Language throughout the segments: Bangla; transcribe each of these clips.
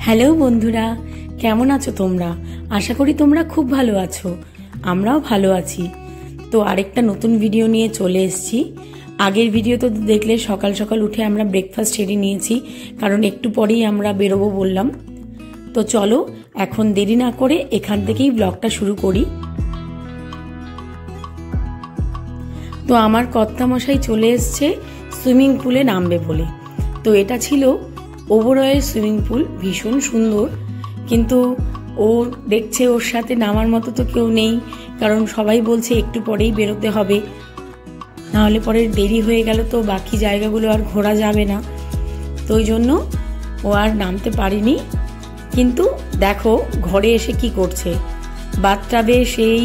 হ্যালো বন্ধুরা, কেমন আছো তোমরা? আশা করি তোমরা খুব ভালো আছো। আমরাও ভালো আছি। তো আরেকটা নতুন ভিডিও নিয়ে চলে এসেছি। আগের ভিডিও তো দেখলে সকাল সকাল উঠে আমরা ব্রেকফাস্ট সেরে নিয়েছি, কারণ একটু পরেই আমরা বেরোবো বললাম। তো চলো এখন দেরি না করে এখান থেকেই ব্লগটা শুরু করি। তো আমার কর্তামশাই চলে এসছে সুইমিং পুলে নামবে বলে। তো এটা ছিল ওবরয়ের সুইমিং পুল, ভীষণ সুন্দর, কিন্তু ও দেখছে ওর সাথে নামার মতো তো কেউ নেই, কারণ সবাই বলছে একটু পরেই বেরোতে হবে, নাহলে পরে দেরি হয়ে গেল তো বাকি জায়গাগুলো আর ঘোরা যাবে না। তো ওই জন্য ও আর নামতে পারিনি। কিন্তু দেখো ঘরে এসে কি করছে, বাথটাবে সেই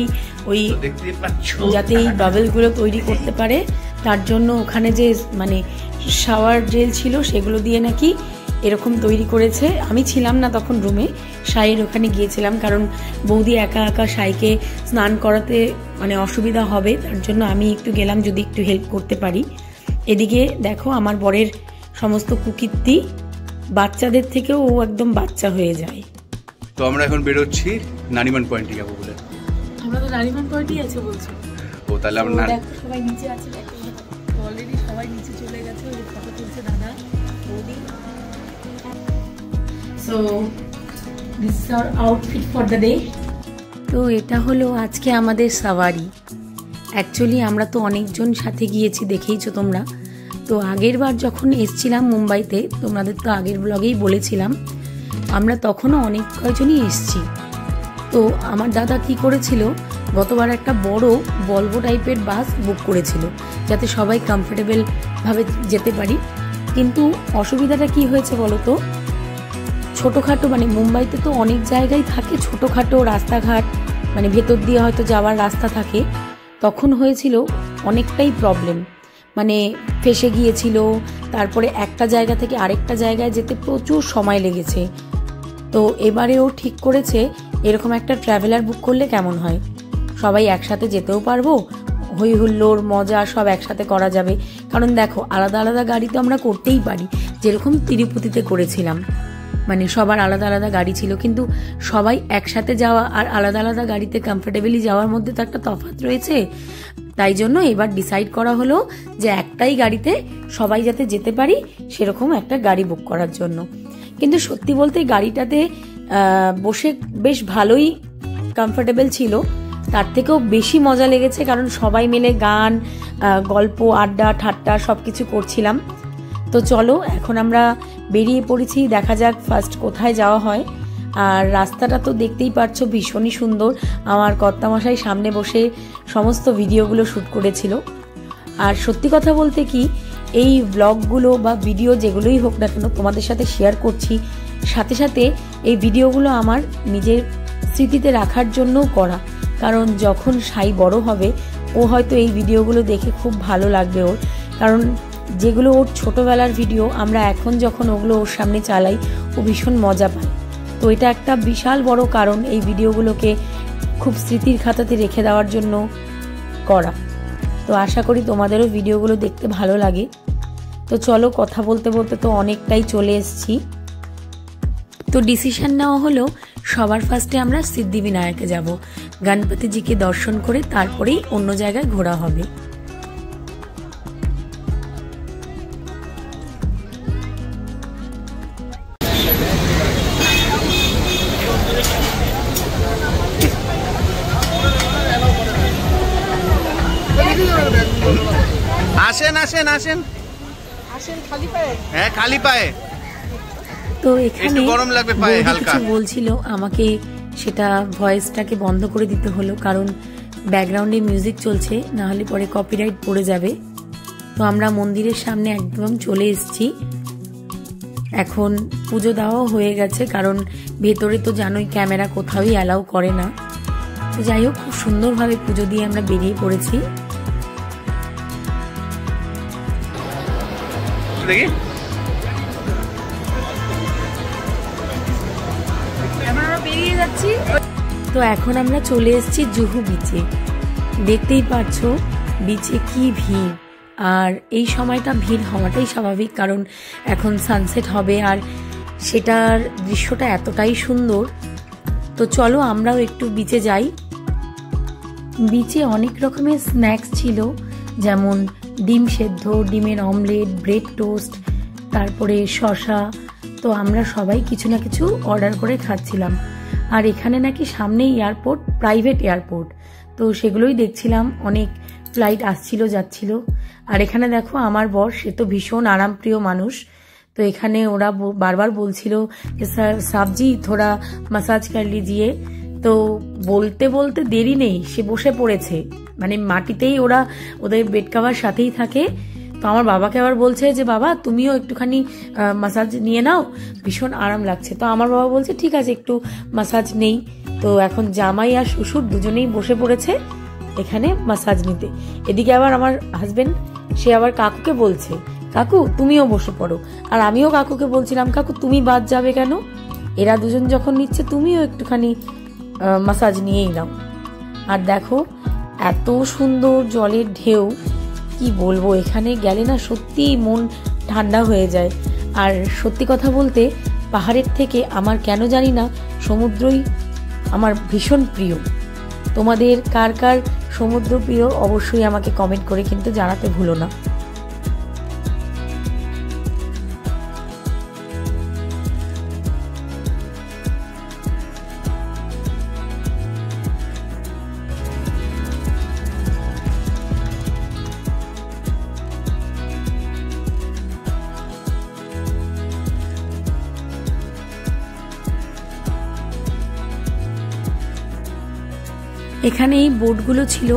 ওই যাতে এই বাবলগুলো তৈরি করতে পারে তার জন্য ওখানে যে মানে শাওয়ার জেল ছিল সেগুলো দিয়ে নাকি এরকম তৈরি করেছে। আমি ছিলাম না তখন রুমে, সাইয়ের ওখানে গিয়েছিলাম, কারণ বৌদি একা একা সাইকে স্নান করাতে মানে অসুবিধা হবে, তার জন্য আমি একটু গেলাম যদি একটু হেল্প করতে পারি। এদিকে দেখো আমার বরের সমস্ত কুকীর্তি, বাচ্চাদের থেকেও ও একদম বাচ্চা হয়ে যায়। তো আমরা এখন বেরোচ্ছি নারিমান পয়েন্টে যাবো বলে। আমরা তো নারিমান পয়েন্টই আছে বলছো? ও তাহলে আমরা সবাই নিচে আছে, অলরেডি সবাই নিচে চলে গেছে, ওই ফটো তুলছে দাদা বৌদি। So this is our outfit for the day. তো এটা হলো আজকে আমাদের সাওয়ারি। অ্যাকচুয়ালি আমরা তো অনেকজন সাথে গিয়েছি, দেখেইছো তোমরা। তো আগের বার যখন এসছিলাম মুম্বাইতে, তোমাদের তো আগের ব্লগেই বলেছিলাম, আমরা তখনও অনেক কয়জনই এসছি। তো আমার দাদা কি করেছিল, গতবার একটা বড় ভলভো টাইপের বাস বুক করেছিল যাতে সবাই কমফোর্টেবল ভাবে যেতে পারি। কিন্তু অসুবিধাটা কি হয়েছে বলো তো, ছোটোখাটো মানে মুম্বাইতে তো অনেক জায়গায় থাকে ছোটোখাটো রাস্তাঘাট, মানে ভেতর দিয়ে হয়তো যাওয়ার রাস্তা থাকে। তখন হয়েছিল অনেকটাই প্রবলেম, মানে ফেসে গিয়েছিল, তারপরে একটা জায়গা থেকে আরেকটা জায়গায় যেতে প্রচুর সময় লেগেছে। তো এবারেও ঠিক করেছে এরকম একটা ট্রাভেলার বুক করলে কেমন হয়, সবাই একসাথে যেতেও পারবো, হই হুল্লোড় মজা সব একসাথে করা যাবে। কারণ দেখো আলাদা আলাদা গাড়ি তো আমরা করতেই পারি, যেরকম তিরুপতিতে করেছিলাম, মানে সবার আলাদা আলাদা গাড়ি ছিল, কিন্তু সবাই একসাথে যাওয়া আর আলাদা আলাদা গাড়িতে কমফোর্টেবলি যাওয়ার মধ্যে তো একটা তফাৎ রয়েছে। তাই জন্য এবার ডিসাইড করা হলো যে একটাই গাড়িতে সবাই যাতে যেতে পারি সেরকম একটা গাড়ি বুক করার জন্য। কিন্তু সত্যি বলতে গাড়িটাতে বসে বেশ ভালোই কমফোর্টেবল ছিল, তার থেকেও বেশি মজা লেগেছে কারণ সবাই মিলে গান গল্প আড্ডা ঠাট্টা সব কিছু করছিলাম। তো চলো এখন আমরা বেরিয়ে পড়েছি, দেখা যাক ফার্স্ট কোথায় যাওয়া হয়। আর রাস্তাটা তো দেখতেই পারছো ভীষণই সুন্দর। আমার কর্তামশাই সামনে বসে সমস্ত ভিডিওগুলো শ্যুট করেছিল। আর সত্যি কথা বলতে কি, এই ব্লগগুলো বা ভিডিও যেগুলোই হোক না কেন তোমাদের সাথে শেয়ার করছি, সাথে সাথে এই ভিডিওগুলো আমার নিজের স্মৃতিতে রাখার জন্যও করা, কারণ যখন সাই বড় হবে ও হয়তো এই ভিডিওগুলো দেখে খুব ভালো লাগবে ওর, কারণ যেগুলো ওর ছোটবেলার ভিডিও আমরা এখন যখন ওগুলো ওর সামনে চালাই ও ভীষণ মজা পায়। তো এটা একটা বিশাল বড় কারণ এই ভিডিওগুলোকে খুব স্মৃতির খাতাতে রেখে দেওয়ার জন্য করা। তো আশা করি তোমাদেরও ভিডিওগুলো দেখতে ভালো লাগে। তো চলো কথা বলতে বলতে তো অনেকটাই চলে এসেছি। তো ডিসিশন নেওয়া হলো সবার ফার্স্টে আমরা সিদ্ধিবিনায়কে যাব, গণপতিজিকে দর্শন করে তারপরেই অন্য জায়গায় ঘোরা হবে। আসেন আসেন আসেন আসেন খালি পায়ে, হ্যাঁ খালি পায়ে। তো এখানে গরম লাগবে পায়ে হালকা কিছু বলছিল আমাকে, সেটা ভয়েসটাকে বন্ধ করে দিতে হলো কারণ ব্যাকগ্রাউন্ডে মিউজিক চলছে, না হলে পরে কপিরাইট পড়ে যাবে। তো আমরা মন্দিরের সামনে একদম চলে এসেছি। এখন পুজো দেওয়াও হয়ে গেছে, কারণ ভেতরে তো জানোই ক্যামেরা কোথাওই অ্যালাউ করে না। তো যাই হোক খুব সুন্দরভাবে পুজো দিয়ে আমরা বেরিয়ে পড়েছি। দেখি আমরা বেরিয়ে যাচ্ছি। তো এখন আমরা চলে এসেছি জুহু বিচে। দেখতেই পারছো বিচে কি ভিড়, আর এই সময়টা ভিড় হওয়াটাই স্বাভাবিক, কারণ এখন সানসেট হবে আর সেটার দৃশ্যটা এতটাই সুন্দর। তো চলো আমরাও একটু বিচে যাই। বিচে অনেক রকমের স্ন্যাক্স ছিল, যেমন ডিম সেদ্ধ, ডিমের অমলেট, ব্রেড টোস্ট, তারপরে শসা। তো আমরা সবাই কিছু না কিছু অর্ডার করে খাচ্ছিলাম। আর এখানে নাকি সামনেই এয়ারপোর্ট, প্রাইভেট এয়ারপোর্ট, তো সেগুলোই দেখছিলাম। অনেক ফ্লাইট আসছিল যাচ্ছিল। আর এখানে দেখো আমার বর, সে তো ভীষণ আরামপ্রিয় মানুষ। তো এখানে ওরা বারবার বলছিল যে স্যার সাবজি থোড়া মাসাজ কর লিজিয়ে। তো বলতে বলতে দেরি নেই, সে বসে পড়েছে, মানে মাটিতেই ওরা, ওদের বেড কাভার সাথেই থাকে। তো আমার বাবাকে আবার বলছে যে বাবা তুমিও একটুখানি মাসাজ নিয়ে নাও, ভীষণ আরাম লাগছে। তো আমার বাবা বলছে ঠিক আছে একটু মাসাজ নেই। তো এখন জামাই আর শ্বশুর দুজনেই বসে পড়েছে এখানে মাসাজ নিতে। এদিকে আবার আমার হাজবেন্ড, সে আবার কাকুকে বলছে কাকু তুমিও বসে পড়ো। আর আমিও কাকুকে বলছিলাম কাকু তুমি বাদ যাবে কেন, এরা দুজন যখন নিচ্ছে তুমিও একটুখানি মাসাজ নিয়েই নাও। আর দেখো এত সুন্দর জলের ঢেউ, কি বলবো, এখানে গেলে না সত্যি মন ঠান্ডা হয়ে যায়। আর সত্যি কথা বলতে পাহাড়ের থেকে আমার কেন জানি না সমুদ্রই আমার ভীষণ প্রিয়। তোমাদের কার কার সমুদ্র প্রিয় অবশ্যই আমাকে কমেন্ট করে কিন্তু জানাতে ভুলো না। এখানে এই বোটগুলো ছিল,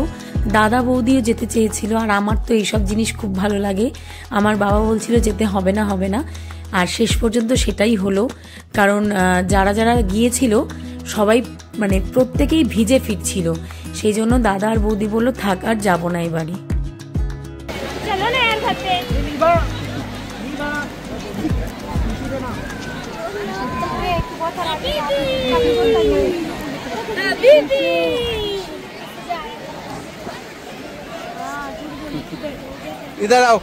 দাদা বৌদিও যেতে চেয়েছিল, আর আমার তো এইসব জিনিস খুব ভালো লাগে। আমার বাবা বলছিল যেতে হবে না হবে না, আর শেষ পর্যন্ত সেটাই হলো। কারণ যারা যারা গিয়েছিল সবাই মানে প্রত্যেকেই ভিজে ফিরছিল, সেই জন্য দাদা আর বৌদি বললো থাক আর যাবো না এবারে। इधर आओ,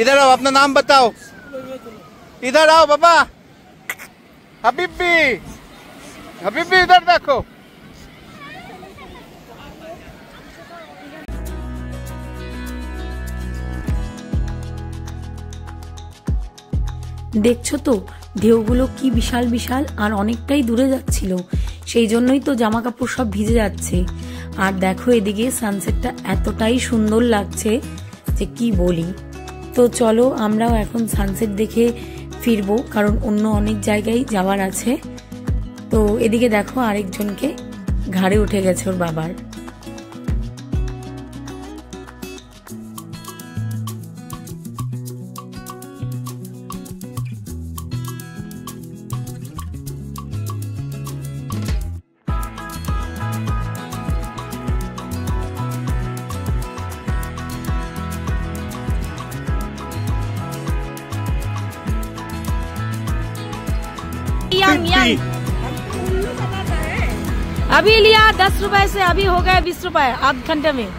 इधर आओ, अपना नाम बताओ। इधर आओ बाबा, हबीबी, हबीबी इधर देखो। দেখছো তো ঢেউগুলো কি বিশাল বিশাল, আর অনেকটাই দূরে যাচ্ছিল, সেই জন্যই তো জামা কাপড় সব ভিজে যাচ্ছে। আর দেখো এদিকে সানসেটটা এতটাই সুন্দর লাগছে যে কি বলি। তো চলো আমরাও এখন সানসেট দেখে ফিরবো, কারণ অন্য অনেক জায়গায় যাওয়ার আছে। তো এদিকে দেখো আরেকজনকে ঘাড়ে উঠে গেছে ওর বাবার। अभी लिया 10 रुपए से, अभी हो गए 20 रुपए आध घंटे में।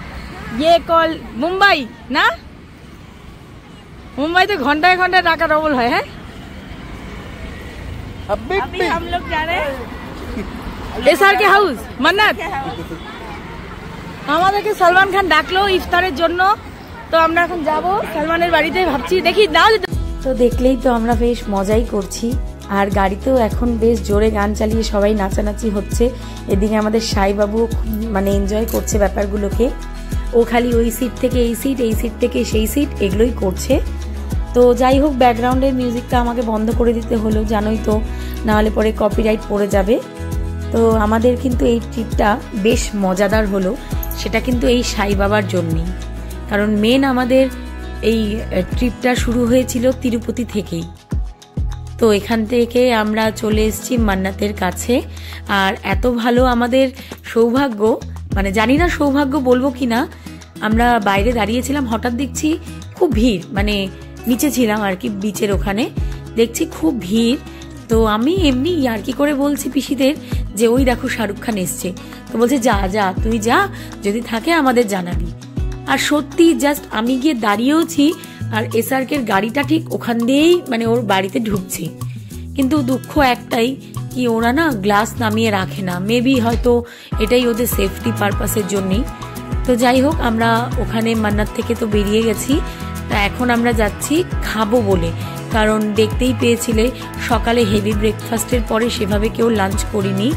ये कॉल मुंबई ना, मुंबई तो घंटा घंटा टाका डबल है। अभी हम लोग जा रहे हैं एसआर के हाउस मन्नत। আমাদেরকে সলমান খান ডাকলো ইফতারের জন্য, তো আমরা এখন যাবো সলমানের বাড়িতে, ভাবছি দেখি দাও। তো দেখলেই তো আমরা বেশ মজাই করছি, আর গাড়িতেও এখন বেশ জোরে গান চালিয়ে সবাই নাচানাচি হচ্ছে। এদিকে আমাদের সাইবাবু মানে এনজয় করছে ব্যাপারগুলোকে, ও খালি ওই সিট থেকে এই সিট, এই সিট থেকে সেই সিট, এগুলোই করছে। তো যাই হোক ব্যাকগ্রাউন্ডের মিউজিকটা আমাকে বন্ধ করে দিতে হলো, জানোই তো, নাহলে পরে কপিরাইট পড়ে যাবে। তো আমাদের কিন্তু এই ট্রিপটা বেশ মজাদার হলো, সেটা কিন্তু এই সাইবাবার জন্যই। কারণ মেন আমাদের এই ট্রিপটা শুরু হয়েছিল তিরুপতি থেকেই। তো এখান থেকে আমরা চলে এসেছি মান্নাতের কাছে। আর এত ভালো আমাদের সৌভাগ্য, মানে জানি না সৌভাগ্য বলবো কিনা, আমরা বাইরে দাঁড়িয়েছিলাম, হঠাৎ দেখছি খুব ভিড়, মানে নিচে ছিলাম আর কি বিচের ওখানে, দেখছি খুব ভিড়। তো আমি এমনি ইয়ার্কি করে বলছি পিসিদের যে ওই দেখো শাহরুখ খান এসছে। তো বলছে যা যা তুই যা, যদি থাকে আমাদের জানাবি। আর সত্যি জাস্ট আমি গিয়ে দাঁড়িয়েওছি, আর এসআরকের গাড়িটা ঠিক ওখান দিয়েই মানে ওর বাড়িতে ঢুকছে, কিন্তু দুঃখ একটাই কি ওরা না গ্লাস নামিয়ে রাখে না, মেবি হয়তো এটাই ওদের সেফটি পারপাসের জন্যই। তো যাই হোক, আমরা ওখানে মান্নাত থেকে তো বেরিয়ে গেছি। তা এখন আমরা যাচ্ছি খাবো বলে, কারণ দেখতেই পেয়েছিলে সকালে হেভি ব্রেকফাস্টের পরে সেভাবে কেউ লাঞ্চ করিনি,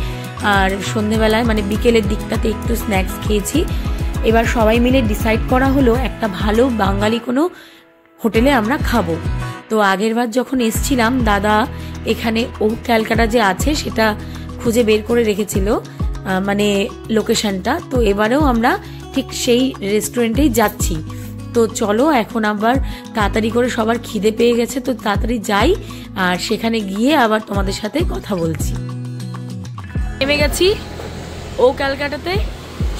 আর সন্ধেবেলায় মানে বিকেলের দিকটাতে একটু স্ন্যাক্স খেয়েছি। এবার সবাই মিলে ডিসাইড করা হলো একটা ভালো বাঙালি কোনো হোটেলে আমরা খাবো। তো আগের বার যখন এসছিলাম দাদা এখানে ও ক্যালকাটা যে আছে সেটা খুঁজে বের করে রেখেছিল, মানে লোকেশনটা। তো এবারেও আমরা ঠিক সেই রেস্টুরেন্টেই যাচ্ছি। তো চলো এখন আবার তাড়াতাড়ি করে সবার খিদে পেয়ে গেছে, তো তাড়াতাড়ি যাই আর সেখানে গিয়ে আবার তোমাদের সাথে কথা বলছি। নেমে গেছি ও ক্যালকাটাতে,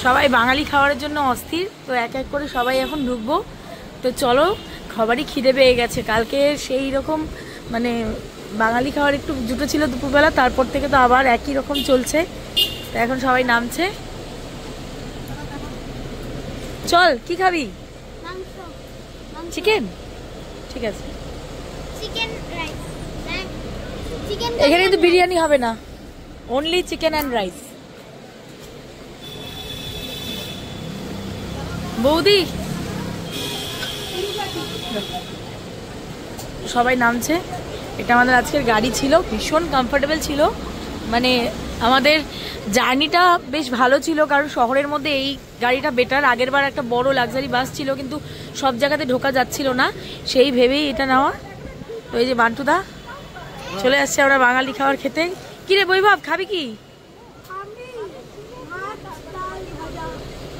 সবাই বাঙালি খাবারের জন্য অস্থির। তো এক এক করে সবাই এখন ঢুকবো। তো চলো, খাবারই খিদে পেয়ে গেছে। কালকে সেই রকম মানে বাঙালি খাবার একটু জুটো ছিল দুপুরবেলা, তারপর থেকে তো আবার একই রকম চলছে। তো এখন সবাই নামছে। চল, কি খাবি? চিকেন? ঠিক আছে, এখানে কিন্তু বিরিয়ানি হবে না, অনলি চিকেন অ্যান্ড রাইস। বৌদি, সবাই নামছে। এটা আমাদের আজকের গাড়ি ছিল, ভীষণ কমফোর্টেবল ছিল, মানে আমাদের জার্নিটা বেশ ভালো ছিল, কারণ শহরের মধ্যে এই গাড়িটা বেটার। আগের বার একটা বড় লাক্সারি বাস ছিল কিন্তু সব জায়গাতে ঢোকা যাচ্ছিল না, সেই ভেবেই এটা নেওয়া। তো এই যে বান্টুদা চলে আসছে আমরা বাঙালি খাবার খেতে। কি রে বৈভব, খাবি কি?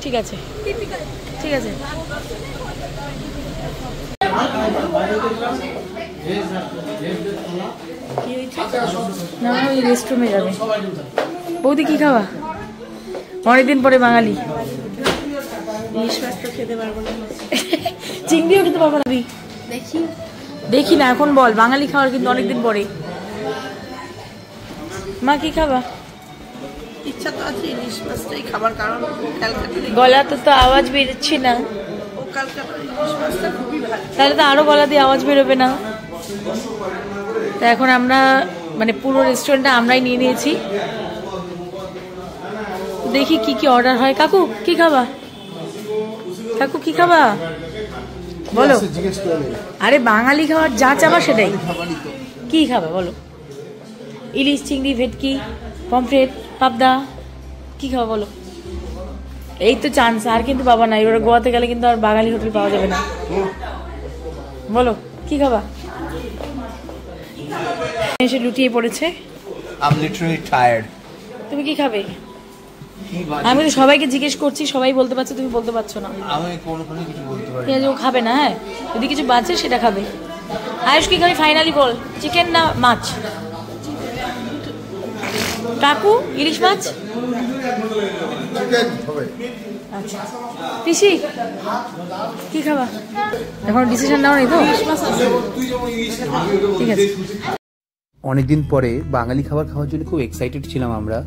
ঠিক আছে ঠিক আছে। না ওই রেস্টরুমে যাবে। বৌদি কি খাওয়া? অনেকদিন পরে বাঙালি। ইলিশ মাছ তো খেতে পারবো না, চিংড়িও খেতে পারবো না। দেখি না, এখন বল বাঙালি খাওয়ার কিন্তু অনেকদিন পরে। মা কি খাবা? ইচ্ছা তো আছে ইলিশ মাছটাই খাবার, কারণ গলা তো আওয়াজ বেরোচ্ছে না। ও ক্যালকাটার ইলিশ মাছটা খুবই ভালো, তাহলে তো আরো গলা দিয়ে আওয়াজ বেরোবে না। তো এখন আমরা মানে পুরো রেস্টুরেন্টটা আমরাই নিয়ে নিয়েছি। দেখি কি কি অর্ডার হয়। কাকু কি খাবা? কাকু কি খাবা বলো? আরে বাঙালি খাবার যা চাবা সেটাই। কি খাবা বলো? ইলিশ, চিংড়ি, ভেটকি, পমফ্রেট, পাবদা, কি খাবা বলো? এই তো চান্স, আর কিন্তু পাবা না। এবার গোয়াতে গেলে কিন্তু আর বাঙালি হোটেল পাওয়া যাবে না। বলো কি খাবা? এসে লুটিয়ে পড়েছে। I'm literally tired. তুমি কি খাবে? আমি তো সবাইকে জিজ্ঞেস করছি, সবাই বলতে পারছে, তুমি বলতে পারছো না। আমি কোনো কিছু বলতে পারি না। ও খাবে না, হ্যাঁ যদি কিছু বাঁচে সেটা খাবে। আয়ুষ কি খাবে ফাইনালি বল? চিকেন না মাছ? কাকু ইলিশ মাছ? আচ্ছা পিসি কি খাবা? এখন ডিসিশন নাও নাই তো? ঠিক আছে। অনেকদিন পরে বাঙালি খাবার খাওয়ার জন্য খুব এক্সাইটেড ছিলাম আমরা,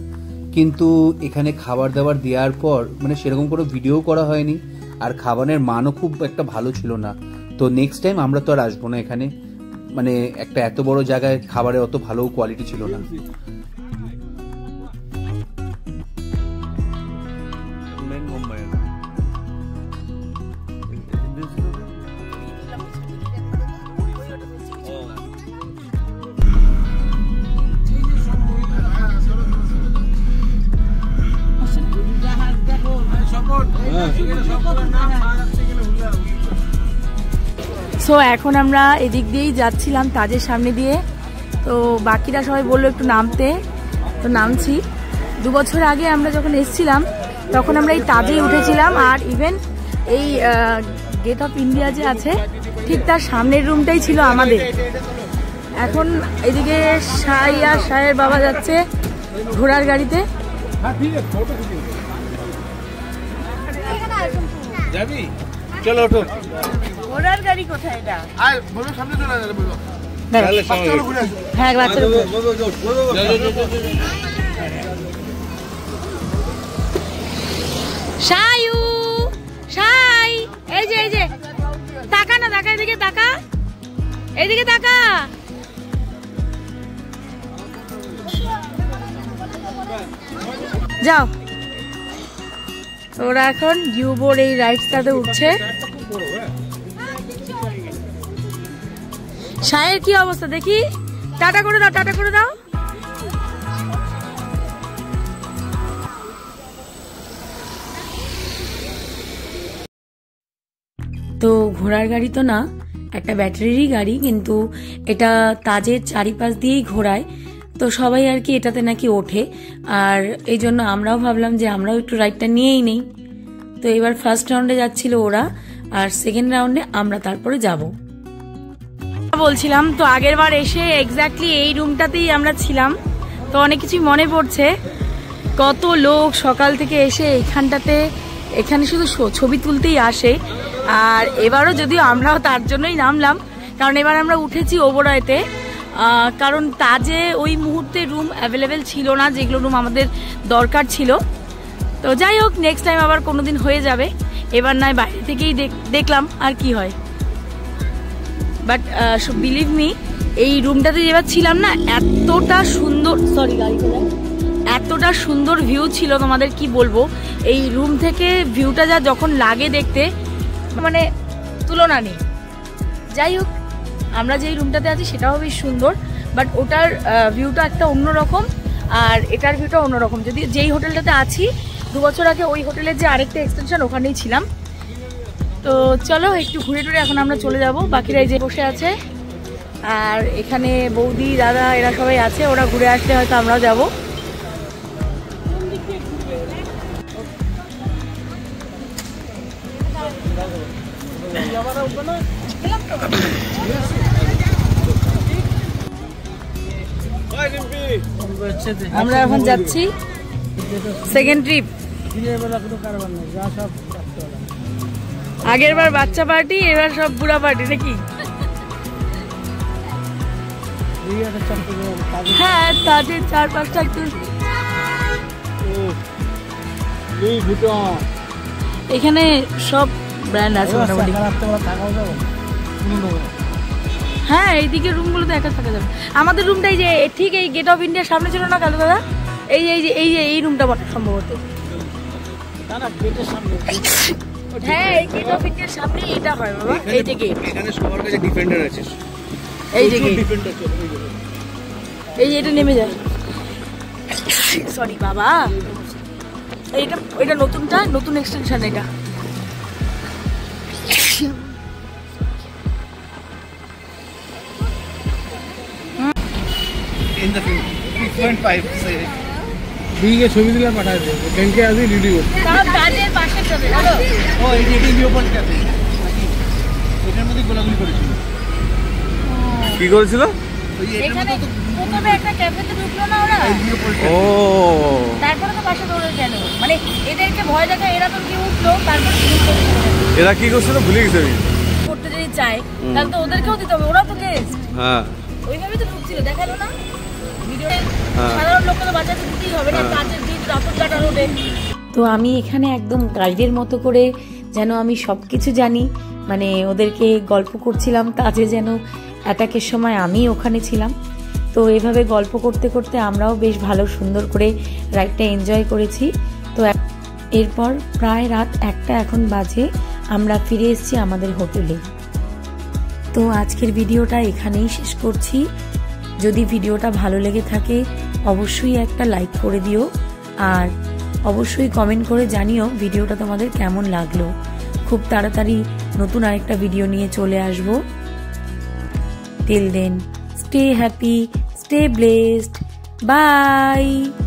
কিন্তু এখানে খাবার দাবার দেওয়ার পর মানে সেরকম কোনো ভিডিও করা হয়নি, আর খাবারের মানও খুব একটা ভালো ছিল না। তো নেক্সট টাইম আমরা তো আর আসবো না এখানে, মানে একটা এত বড় জায়গায় খাবারের অত ভালো কোয়ালিটি ছিল না। সো এখন আমরা এদিক দিয়েই যাচ্ছিলাম তাজের সামনে দিয়ে। তো বাকিরা সবাই বললো একটু নামতে, তো নামছি। 2 বছর আগে আমরা যখন এসেছিলাম তখন আমরা এই তাজেই উঠেছিলাম, আর ইভেন এই গেট অফ ইন্ডিয়া যে আছে ঠিক তার সামনের রুমটাই ছিল আমাদের। এখন এদিকে সাই আর সায়ের বাবা যাচ্ছে ঘোড়ার গাড়িতে। যাবি? চলো ওঠো। ঘোড়ার গাড়ি কোথায়? এটা আর বলো সামনে চলে যাবে বলো। হ্যাঁ বাচ্চারা সায়ু সাই, এই যে তাকা না, তাকা এদিকে, তাকা এদিকে, তাকা যাও। ওরা এখন ইউবোর এই রাইডসটাতে উঠছে। সায়ের কি অবস্থা দেখি, টাটা করে দাও, টাটা করে দাও। তো ঘোড়ার গাড়ি তো না, একটা ব্যাটারিরই গাড়ি, কিন্তু এটা তাজের চারিপাশ দিয়েই ঘোরায়। তো সবাই আর কি এটাতে নাকি ওঠে, আর এই জন্য আমরাও ভাবলাম যে আমরাও একটু রাইডটা নিয়েই নেই। তো এবার ফার্স্ট রাউন্ডে যাচ্ছিল ওরা, আর সেকেন্ড রাউন্ডে আমরা তারপরে যাব। বলছিলাম তো আগের বার এসে এক্স্যাক্টলি এই রুমটাতেই আমরা ছিলাম, তো অনেক কিছুই মনে পড়ছে। কত লোক সকাল থেকে এসে এইখানটাতে, এখানে শুধু ছবি তুলতেই আসে। আর এবারও যদিও আমরাও তার জন্যই নামলাম, কারণ এবার আমরা উঠেছি ওবরয়তে, কারণ তাজে ওই মুহূর্তে রুম অ্যাভেলেবেল ছিল না, যেগুলো রুম আমাদের দরকার ছিল। তো যাই হোক, নেক্সট টাইম আবার কোনোদিন হয়ে যাবে। এবার নয় বাইরে থেকেই দেখলাম আর কি হয়। বাট বিলিভ মি, এই রুমটাতে যেবার ছিলাম না, এতটা সুন্দর, সরি গাড়ি চালাই, এতটা সুন্দর ভিউ ছিল, তোমাদের কি বলবো। এই রুম থেকে ভিউটা যা যখন লাগে দেখতে, মানে তুলনা নেই। যাই হোক, আমরা যেই রুমটাতে আছি সেটাও বেশ সুন্দর, বাট ওটার ভিউটা একটা অন্যরকম, আর এটার ভিউটা অন্যরকম। যদি যেই হোটেলটাতে আছি 2 বছর আগে, ওই হোটেলের যে আরেকটা এক্সটেনশন, ওখানেই ছিলাম। তো চলো একটু ঘুরে টুরে এখন আমরা চলে যাব। বাকিরা এই যে বসে আছে, আর এখানে বৌদি দাদা এরা সবাই আছে, ওরা ঘুরে আসলে হয়তো আমরাও যাবো। আমরা এখন যাচ্ছি সেকেন্ড ট্রিপ। আগের বার বাচ্চা পার্টি, এবার সব বুড়া পার্টি নাকি? হ্যাঁ, তাদের 4-5টা একটু এখানে সব ব্র্যান্ড আছে মোটামুটি। হ্যাঁ, এইদিকে রুমগুলোতে একা থাকা যাবে। আমাদের রুমটাই যে ঠিক এই গেট অফ ইন্ডিয়ার সামনে ছিল না কালু দাদা, এই রুমটা বটে সম্ভবত। হ্যাঁ, এই গেট অফ ইন্ডিয়ার সামনে এটা হয় বাবা, এই যে গেট। এখানে সবার কাছে ডিফেন্ডার আছে, এই যে গেট, এই যে এটা নেমে যায়। সরি বাবা, এটা নতুন এক্সটেনশন এটা। in the 3.5 say দিকে ছবি দিলে পাঠায় দেব, ব্যাংকে আসি রেডি করতে। তার কাজের পাশে চলে হ্যালো। ও এই যে ভিডিও পয়েন্ট ক্যাফে, এটার মধ্যে গোলাগুলি করেছিল। কি করেছিল? ওই এখানে প্রথমে একটা ক্যাফেতে ঢুকলো না ওরা, ও তারপরে তো পাশে দৌড়ে গেল। মানে এদেরকে ভয় দেখা, এরা তো কি উঠলো, তারপরে এরা কি করছিল ভুলে গেছি আমি। করতে যদি চায় তাহলে তো ওদেরকেও দিতে হবে, ওরা তো গেস্ট। হ্যাঁ, ওইভাবে তো ঢুকছিল, দেখালো না ভিডিওতে। সাধারণ লোককে তো বাঁচাতে দিতেই হবে না, কাজের দিন রাতের কাটা রোদে। তো আমি এখানে একদম গাইডের মতো করে যেন আমি সব কিছু জানি, মানে ওদেরকে গল্প করছিলাম। তাজে যেন অ্যাটাকের সময় আমি ওখানে ছিলাম। তো এভাবে গল্প করতে করতে আমরাও বেশ ভালো সুন্দর করে রাইডটা এনজয় করেছি। তো এরপর প্রায় রাত 1টা এখন বাজে, আমরা ফিরে এসেছি আমাদের হোটেলে। তো আজকের ভিডিওটা এখানেই শেষ করছি। যদি ভিডিওটা ভালো লেগে থাকে অবশ্যই একটা লাইক করে দিও, আর অবশ্যই কমেন্ট করে জানিও ভিডিওটা তোমাদের কেমন লাগলো। খুব তাড়াতাড়ি নতুন আরেকটা ভিডিও নিয়ে চলে আসবো। Till then, stay happy, stay blessed, bye.